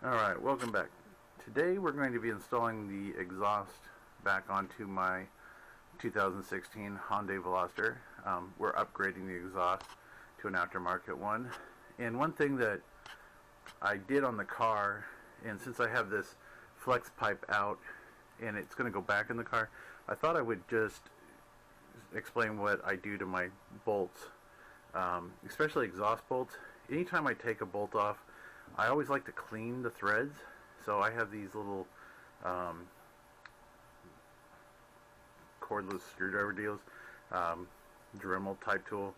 Alright, welcome back. Today we're going to be installing the exhaust back onto my 2016 Hyundai Veloster. We're upgrading the exhaust to an aftermarket one. And one thing that I did on the car, and since I have this flex pipe out and it's going to go back in the car, I thought I would just explain what I do to my bolts, especially exhaust bolts. Anytime I take a bolt off, I always like to clean the threads. So I have these little cordless screwdriver deals, Dremel type tool,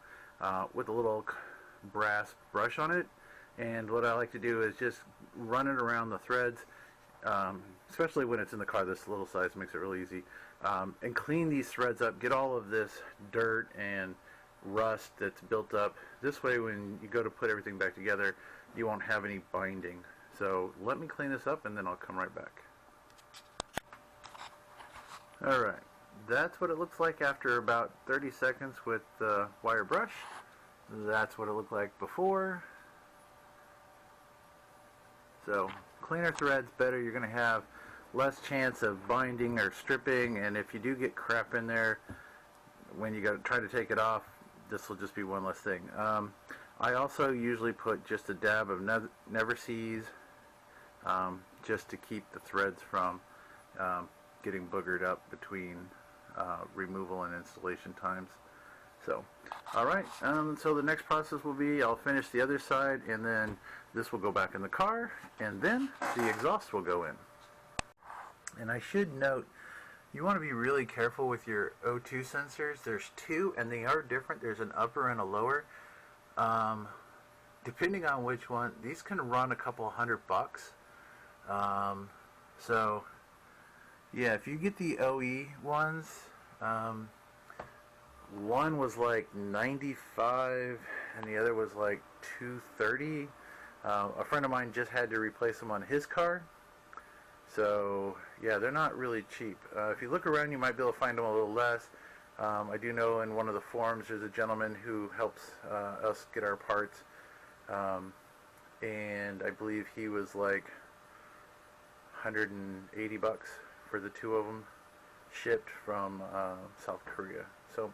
with a little brass brush on it. And what I like to do is just run it around the threads, especially when it's in the car. This little size makes it really easy, and clean these threads up, get all of this dirt and rust that's built up. This way when you go to put everything back together, you won't have any binding. So let me clean this up and then I'll come right back. Alright, that's what it looks like after about 30 seconds with the wire brush. That's what it looked like before. So cleaner threads, better. You're going to have less chance of binding or stripping, and if you do get crap in there when you go to try to take it off, this will just be one less thing. I also usually put just a dab of Never Seas, just to keep the threads from getting boogered up between removal and installation times. So, alright, so the next process will be I'll finish the other side, and then this will go back in the car, and then the exhaust will go in. And I should note, you want to be really careful with your O2 sensors. There's two, and they are different. There's an upper and a lower. Depending on which one, these can run a couple $100. So, yeah, if you get the OE ones, one was like $95 and the other was like $230. A friend of mine just had to replace them on his car. So yeah, they're not really cheap. If you look around, you might be able to find them a little less. I do know in one of the forums there's a gentleman who helps us get our parts, and I believe he was like $180 for the two of them, shipped from South Korea. So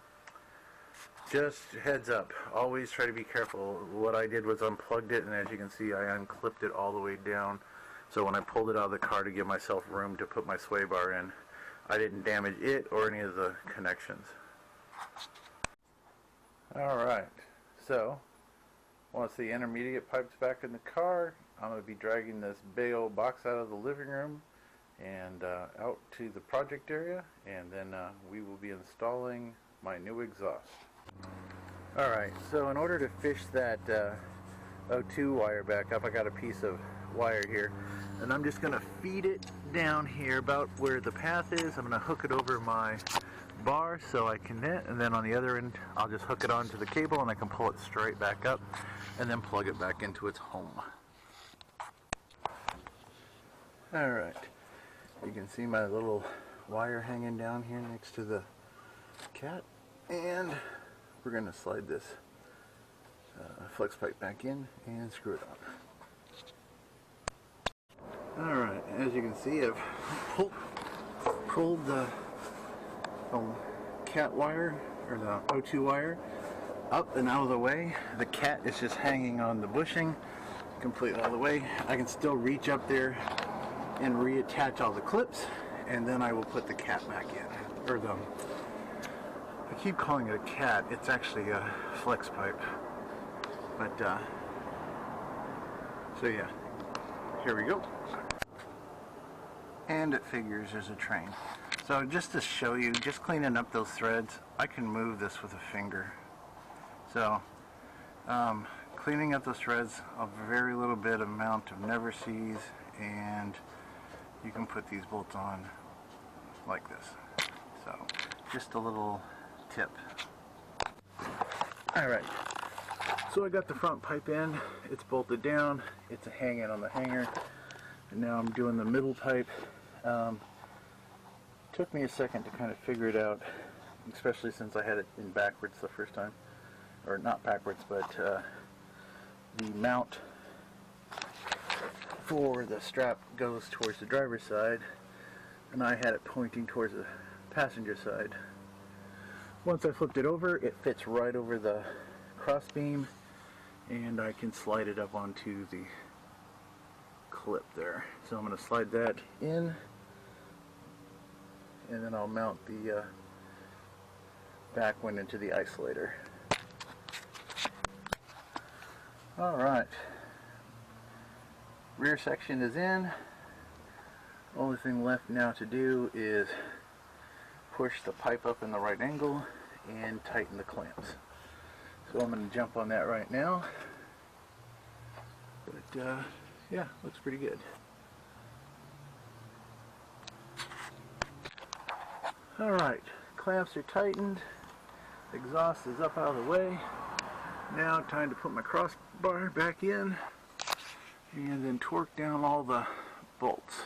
just heads up, always try to be careful. What I did was unplugged it, and as you can see, I unclipped it all the way down. So when I pulled it out of the car to give myself room to put my sway bar in, I didn't damage it or any of the connections. Alright, so once the intermediate pipe's back in the car, I'm going to be dragging this big old box out of the living room and out to the project area, and then we will be installing my new exhaust. Alright, so in order to fish that O2 wire back up, I got a piece of wire here, and I'm just going to feed it down here about where the path is. I'm going to hook it over my bar so I can knit, and then on the other end I'll just hook it onto the cable and I can pull it straight back up and then plug it back into its home. Alright, you can see my little wire hanging down here next to the cat, and we're going to slide this flex pipe back in and screw it on. Alright, as you can see, I've pulled the cat wire, or the O2 wire, up and out of the way. The cat is just hanging on the bushing completely out of the way. I can still reach up there and reattach all the clips, and then I will put the cat back in. Or I keep calling it a cat, it's actually a flex pipe. But, so yeah, here we go. And it figures there's a train. So just to show you, just cleaning up those threads, I can move this with a finger. So, cleaning up those threads, a very little bit amount of Never Seas, and you can put these bolts on like this. So, just a little tip. Alright, so I got the front pipe in, it's bolted down, it's hanging on the hanger, and now I'm doing the middle pipe. Took me a second to kind of figure it out, especially since I had it in backwards the first time, or not backwards, but the mount before the strap goes towards the driver's side, and I had it pointing towards the passenger side. Once I flipped it over, it fits right over the cross beam, and I can slide it up onto the clip there. So I'm going to slide that in, and then I'll mount the back one into the isolator. Alright, rear section is in. Only thing left now to do is push the pipe up in the right angle and tighten the clamps. So I'm going to jump on that right now. But yeah, looks pretty good. Alright, clamps are tightened, exhaust is up out of the way. Now time to put my crossbar back in and then torque down all the bolts.